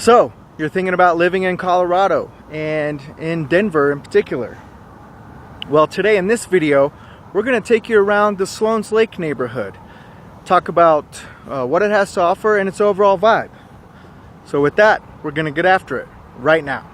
So, you're thinking about living in Colorado and in Denver in particular. Well, today in this video, we're going to take you around the Sloan's Lake neighborhood. Talk about what it has to offer and its overall vibe. So with that, we're going to get after it right now.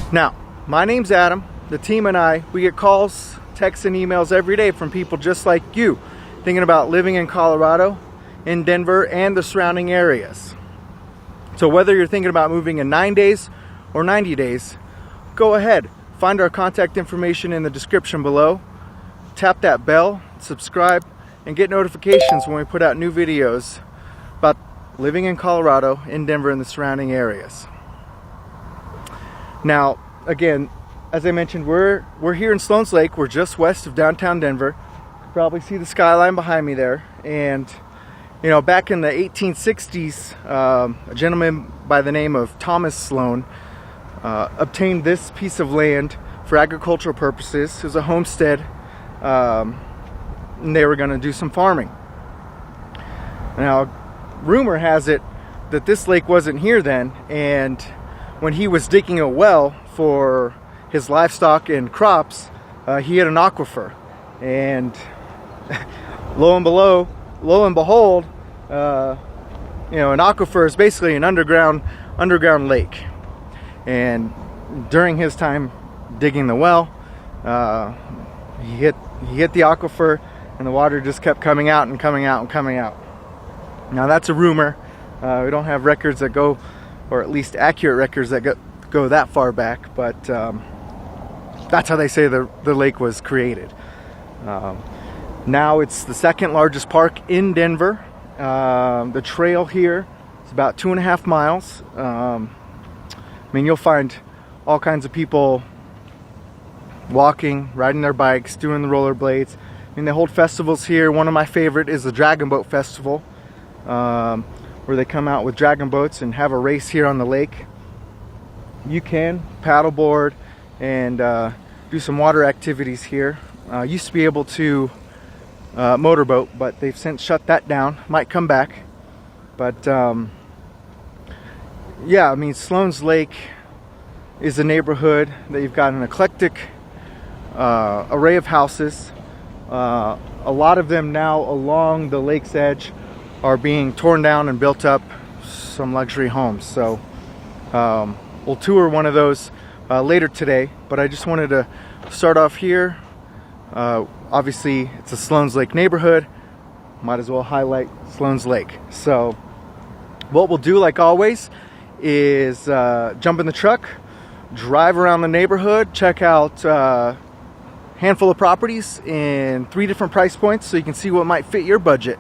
Now, my name's Adam. The team and I, we get calls, texts, and emails every day from people just like you, thinking about living in Colorado, in Denver, and the surrounding areas. So whether you're thinking about moving in 9 days or 90 days, go ahead, find our contact information in the description below, tap that bell, subscribe, and get notifications when we put out new videos about living in Colorado, in Denver, and the surrounding areas. Now, again, as I mentioned, we're here in Sloan's Lake. We're just west of downtown Denver. You can probably see the skyline behind me there. And, you know, back in the 1860s, a gentleman by the name of Thomas Sloan obtained this piece of land for agricultural purposes. It was a homestead, and they were going to do some farming. Now, rumor has it that this lake wasn't here then, and when he was digging a well for his livestock and crops, he had an aquifer, and lo and behold, you know, an aquifer is basically an underground lake. And during his time digging the well, he hit the aquifer, and the water just kept coming out and coming out and coming out. Now that's a rumor. We don't have records that go, or at least accurate records that go that far back, but that's how they say the lake was created. Now it's the second largest park in Denver. The trail here is about 2.5 miles. I mean, you'll find all kinds of people walking, riding their bikes, doing the rollerblades. I mean, they hold festivals here. One of my favorite is the Dragon Boat Festival, where they come out with dragon boats and have a race here on the lake. You can paddleboard and do some water activities here. Used to be able to motorboat, but they've since shut that down. Might come back. But yeah, I mean, Sloan's Lake is a neighborhood that you've got an eclectic array of houses. A lot of them now along the lake's edge are being torn down and built up some luxury homes. So we'll tour one of those later today, but I just wanted to start off here. Obviously it's a Sloan's Lake neighborhood, might as well highlight Sloan's Lake. So what we'll do, like always, is jump in the truck, drive around the neighborhood, check out a handful of properties in 3 different price points so you can see what might fit your budget.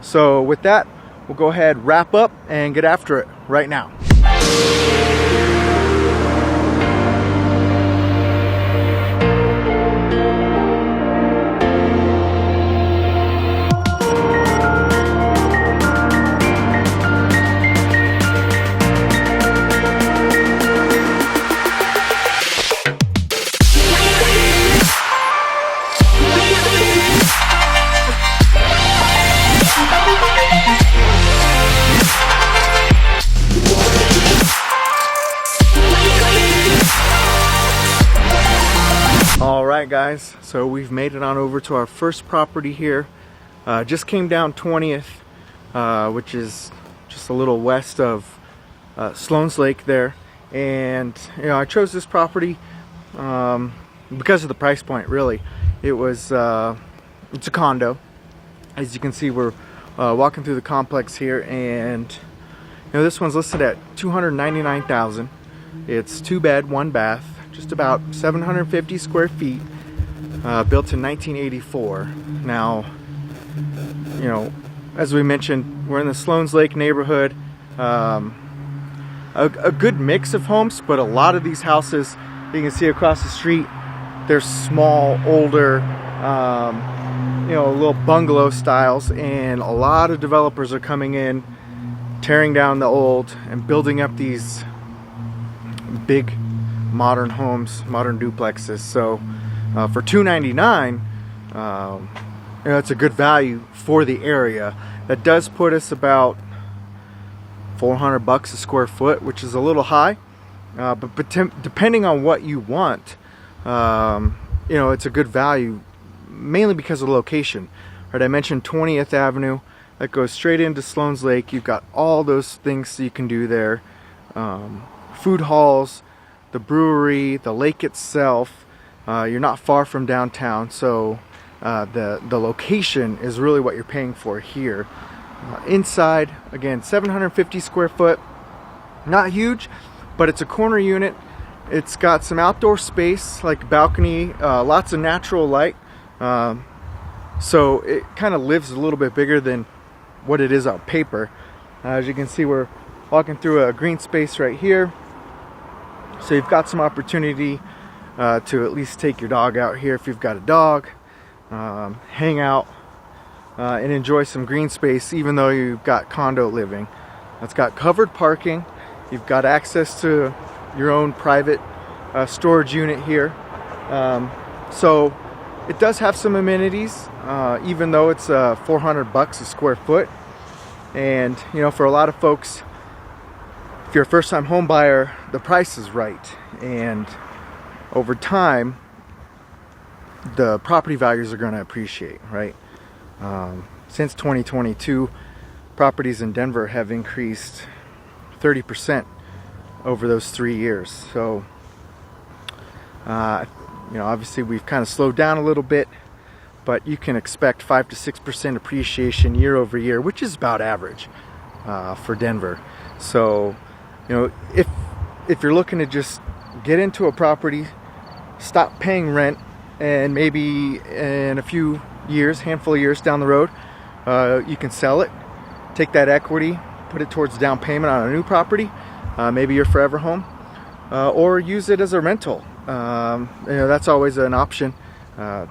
So with that, we'll go ahead, wrap up, and get after it right now. Alright guys, so we've made it on over to our first property here. Just came down 20th, which is just a little west of Sloan's Lake there. And you know, I chose this property because of the price point, really. It's a condo. As you can see, we're walking through the complex here, and you know, this one's listed at $299,000. It's 2 bed, 1 bath. Just about 750 square feet, built in 1984. Now, you know, as we mentioned, we're in the Sloan's Lake neighborhood. A good mix of homes, but a lot of these houses you can see across the street, they're small, older, you know, little bungalow styles, and a lot of developers are coming in tearing down the old and building up these big modern homes, modern duplexes. So for $299, it's a good value for the area. That does put us about $400 a square foot, which is a little high, but depending on what you want, it's a good value, mainly because of the location. Right, I mentioned 20th Avenue. That goes straight into Sloan's Lake. You've got all those things you can do there. Food halls, the brewery, the lake itself. You're not far from downtown, so the location is really what you're paying for here. Inside, again, 750 square foot. Not huge, but it's a corner unit. It's got some outdoor space, like balcony, lots of natural light. So it kind of lives a little bit bigger than what it is on paper. As you can see, we're walking through a green space right here. So you've got some opportunity to at least take your dog out here if you've got a dog, hang out and enjoy some green space, even though you've got condo living. It's got covered parking. You've got access to your own private storage unit here. So it does have some amenities, even though it's $400 a square foot. And for a lot of folks, if you're a first-time home buyer, the price is right. And over time, the property values are going to appreciate, right? Since 2022, properties in Denver have increased 30% over those 3 years. So, obviously we've kind of slowed down a little bit, but you can expect 5 to 6% appreciation year over year, which is about average for Denver. So, if you're looking to just get into a property, stop paying rent, and maybe in a few years, handful of years down the road, you can sell it, take that equity, put it towards down payment on a new property, maybe your forever home, or use it as a rental. That's always an option.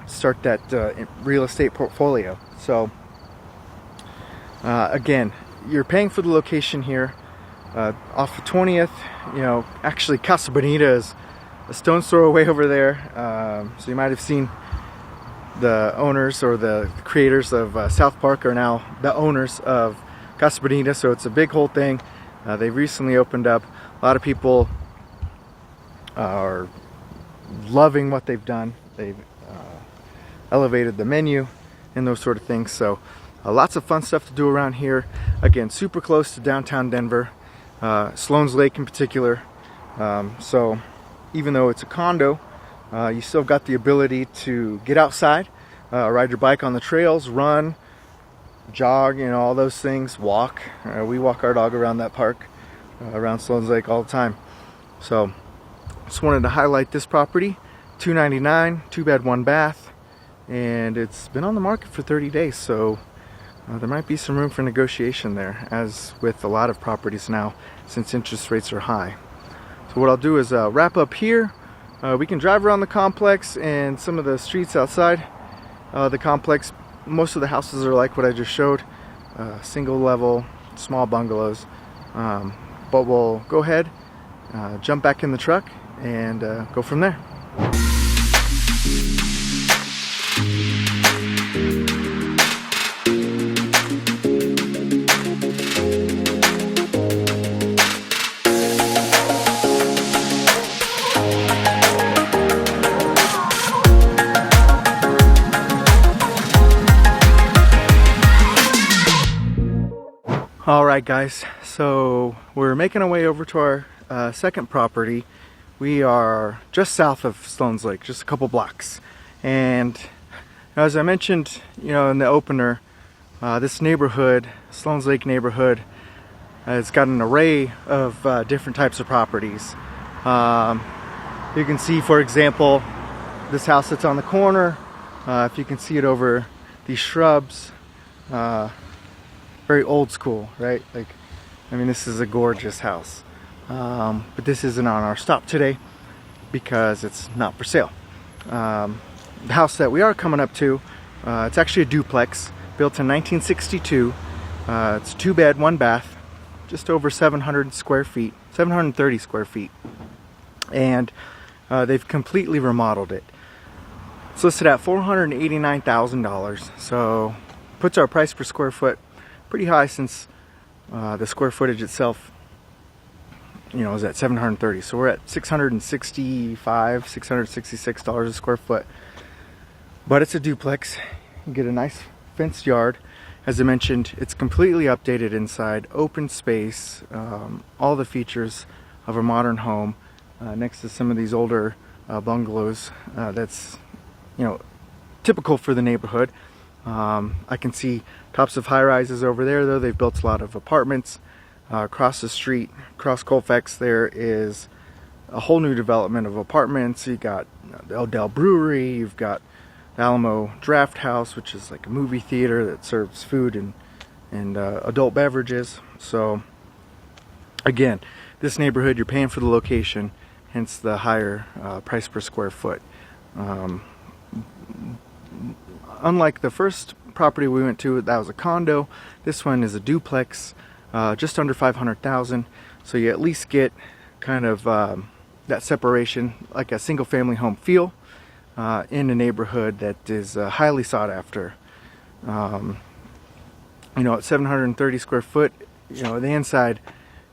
Start that real estate portfolio. So again, you're paying for the location here, off of 20th. Actually Casa Bonita is a stone's throw away over there. So you might have seen the owners or the creators of South Park are now the owners of Casa Bonita. So it's a big whole thing. They recently opened up. A lot of people are loving what they've done. They've elevated the menu and those sort of things. So lots of fun stuff to do around here. Again, super close to downtown Denver, Sloan's Lake in particular. So even though it's a condo, you still got the ability to get outside, ride your bike on the trails, run, jog, all those things, walk. We walk our dog around that park, around Sloan's Lake all the time. So just wanted to highlight this property. $299, 2-bed, 1-bath, and it's been on the market for 30 days. So there might be some room for negotiation there, as with a lot of properties now, since interest rates are high. So what I'll do is wrap up here. We can drive around the complex and some of the streets outside the complex. Most of the houses are like what I just showed, single level, small bungalows. But we'll go ahead, jump back in the truck, and go from there. Alright guys, so we're making our way over to our second property. We are just south of Sloan's Lake, just a couple blocks. And as I mentioned, in the opener, this neighborhood, Sloan's Lake neighborhood, has got an array of different types of properties. You can see, for example, this house that's on the corner. If you can see it over these shrubs, very old school, right? This is a gorgeous house. But this isn't on our stop today because it's not for sale. The house that we are coming up to, it's actually a duplex built in 1962. It's 2-bed, 1-bath, just over 700 square feet, 730 square feet. And they've completely remodeled it. It's listed at $489,000, so puts our price per square foot pretty high, since the square footage itself, you know, is at 730. So we're at $666 a square foot. But it's a duplex. You get a nice fenced yard. As I mentioned, it's completely updated inside, open space, all the features of a modern home, next to some of these older bungalows. That's, you know, typical for the neighborhood. I can see tops of high-rises over there, though. They've built a lot of apartments. Across the street, across Colfax, there is a whole new development of apartments. You got the Odell Brewery, you've got the Alamo Draft House, which is like a movie theater that serves food and adult beverages. So again, this neighborhood, you're paying for the location, hence the higher price per square foot. Unlike the first property we went to, that was a condo, this one is a duplex, just under $500,000. So you at least get kind of that separation, like a single family home feel, in a neighborhood that is highly sought after. You know, at 730 square foot, you know, the inside,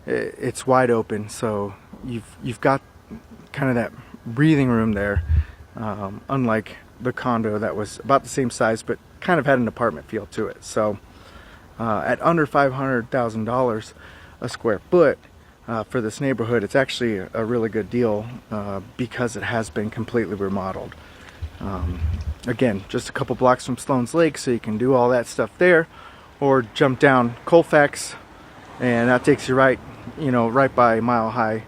it's wide open, so you've got kind of that breathing room there, unlike the condo that was about the same size but kind of had an apartment feel to it. So at under $500,000 a square foot for this neighborhood, it's actually a really good deal because it has been completely remodeled. Again, just a couple blocks from Sloan's Lake, so you can do all that stuff there, or jump down Colfax, and that takes you right, you know, right by Mile High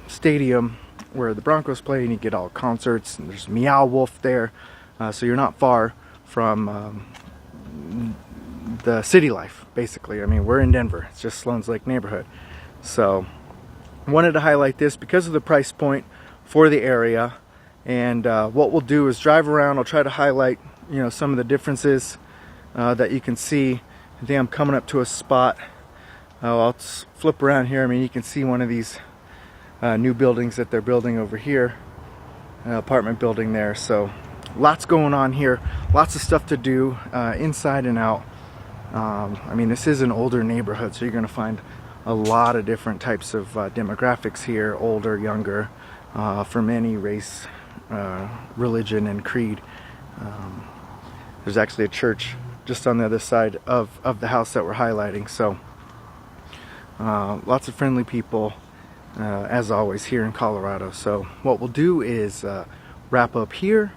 Stadium, where the Broncos play, and you get all concerts, and there's Meow Wolf there, so you're not far from the city life, basically. I mean, we're in Denver, it's just Sloan's Lake neighborhood. So wanted to highlight this because of the price point for the area. And what we'll do is drive around. I'll try to highlight, you know, some of the differences that you can see. I think I'm coming up to a spot. I'll flip around here. I mean, you can see one of these new buildings that they're building over here, apartment building there. So lots going on here, lots of stuff to do inside and out. I mean, this is an older neighborhood, so you're going to find a lot of different types of demographics here, older, younger, from any race, religion, and creed. There's actually a church just on the other side of the house that we're highlighting. So lots of friendly people, as always, here in Colorado. So what we'll do is wrap up here,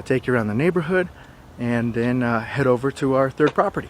take you around the neighborhood, and then head over to our third property.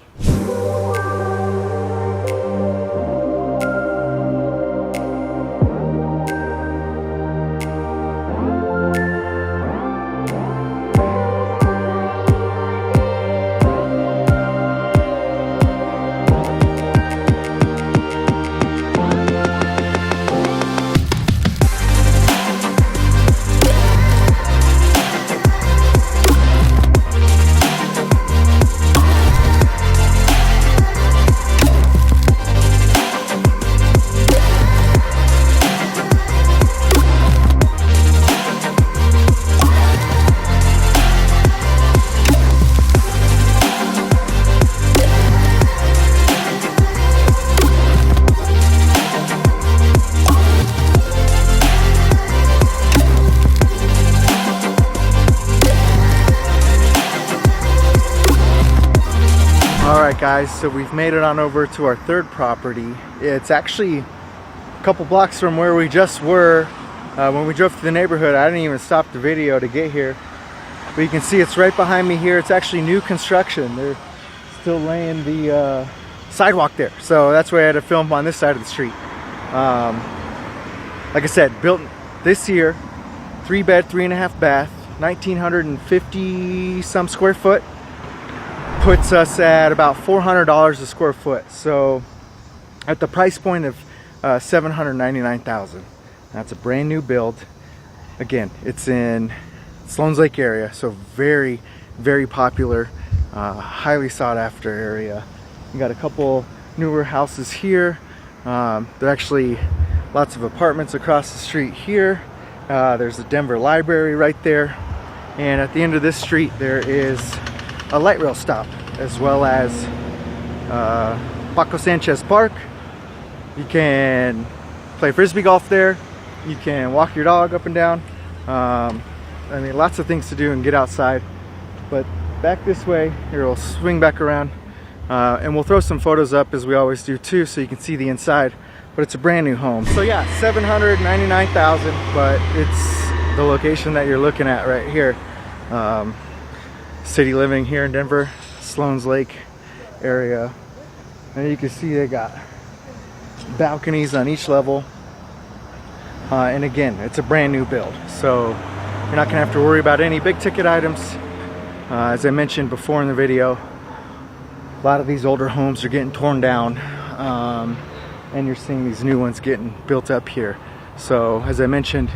Alright guys, so we've made it on over to our third property. It's actually a couple blocks from where we just were. When we drove to the neighborhood, I didn't even stop the video to get here. But you can see it's right behind me here. It's actually new construction. They're still laying the sidewalk there. So that's why I had to film on this side of the street. Like I said, built this year, 3-bed, 3.5 bath, 1,950 some square foot. Puts us at about $400 a square foot. So at the price point of $799,000. That's a brand new build. Again, it's in Sloan's Lake area, so very, very popular, highly sought after area. You got a couple newer houses here. There are actually lots of apartments across the street here. There's the Denver Library right there. And at the end of this street, there is a light rail stop, as well as Paco Sanchez Park. You can play frisbee golf there. You can walk your dog up and down. I mean, lots of things to do and get outside. But back this way, here we'll swing back around. And we'll throw some photos up, as we always do too, so you can see the inside. But it's a brand new home. So yeah, $799,000, but it's the location that you're looking at right here. City living here in Denver, Sloan's Lake area. And you can see they got balconies on each level. And again, it's a brand new build, so you're not gonna have to worry about any big ticket items. As I mentioned before in the video, a lot of these older homes are getting torn down, and you're seeing these new ones getting built up here. So as I mentioned,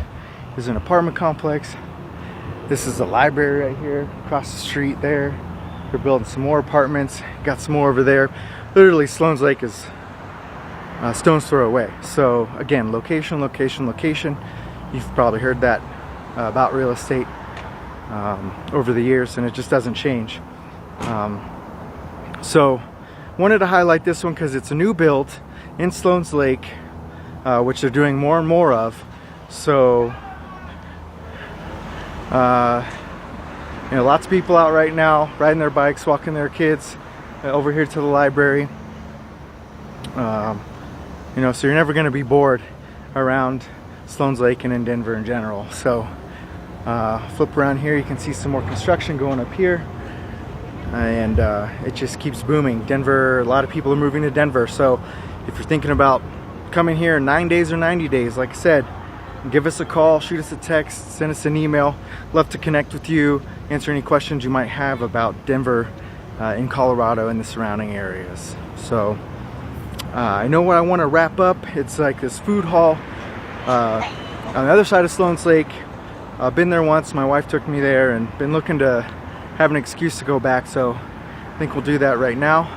there's an apartment complex. This is the library right here, across the street there. They're building some more apartments, got some more over there. Literally, Sloan's Lake is stone's throw away. So again, location, location, location. You've probably heard that about real estate over the years, and it just doesn't change. So wanted to highlight this one because it's a new build in Sloan's Lake, which they're doing more and more of. So you know, lots of people out right now riding their bikes, walking their kids over here to the library. You know, so you're never going to be bored around Sloan's Lake and in Denver in general. So flip around here, you can see some more construction going up here, and it just keeps booming. Denver, a lot of people are moving to Denver, so if you're thinking about coming here in 9 days or 90 days, like I said, give us a call, shoot us a text, send us an email. Love to connect with you, answer any questions you might have about Denver in Colorado and the surrounding areas. So I know what I want to wrap up. It's like this food hall on the other side of Sloan's Lake. I've been there once. My wife took me there, and been looking to have an excuse to go back. So I think we'll do that right now.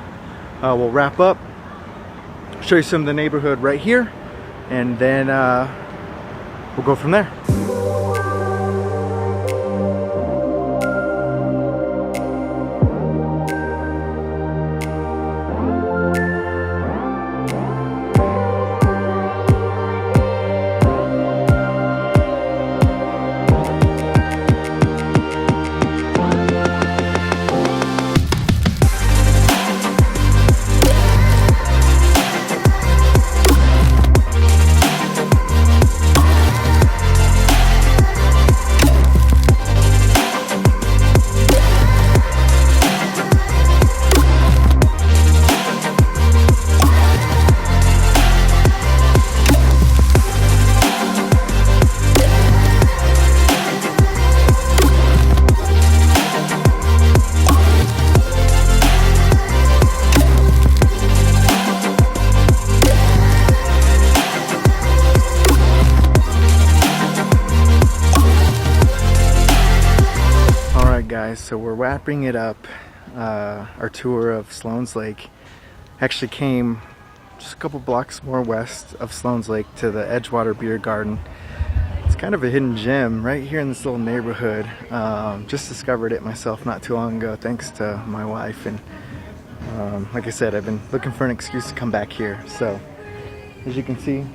We'll wrap up, show you some of the neighborhood right here, and then we'll go from there. Guys, so we're wrapping it up. Our tour of Sloan's Lake actually came just a couple blocks more west of Sloan's Lake to the Edgewater Beer Garden. It's kind of a hidden gem right here in this little neighborhood. Just discovered it myself not too long ago, thanks to my wife, and like I said, I've been looking for an excuse to come back here. So as you can see,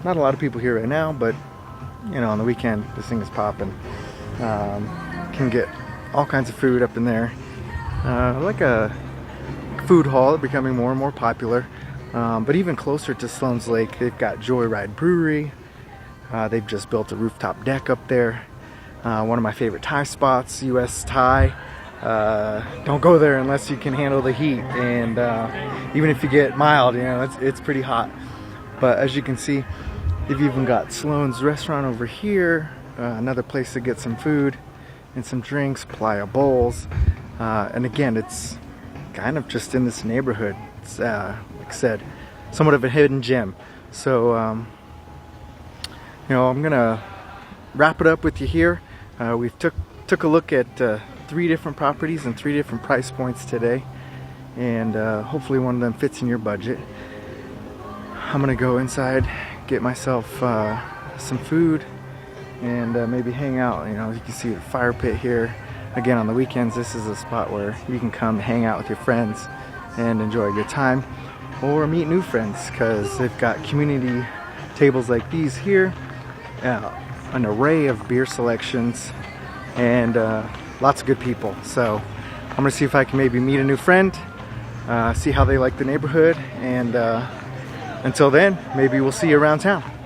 not a lot of people here right now, but you know, on the weekend this thing is popping. Can get all kinds of food up in there, like a food hall, becoming more and more popular. But even closer to Sloan's Lake, they've got Joyride Brewery. They've just built a rooftop deck up there. One of my favorite Thai spots, US Thai. Don't go there unless you can handle the heat, and even if you get mild, you know, it's pretty hot. But as you can see, they've even got Sloan's restaurant over here, another place to get some food and some drinks, Playa Bowls, and again, it's kind of just in this neighborhood. It's like I said, somewhat of a hidden gem. So you know, I'm gonna wrap it up with you here. We've took a look at 3 different properties and 3 different price points today, and hopefully one of them fits in your budget. I'm gonna go inside, get myself some food, and maybe hang out. You know, you can see the fire pit here. Again, on the weekends, this is a spot where you can come hang out with your friends and enjoy a good time, or meet new friends, because they've got community tables like these here, an array of beer selections, and lots of good people. So I'm gonna see if I can maybe meet a new friend, see how they like the neighborhood, and until then, maybe we'll see you around town.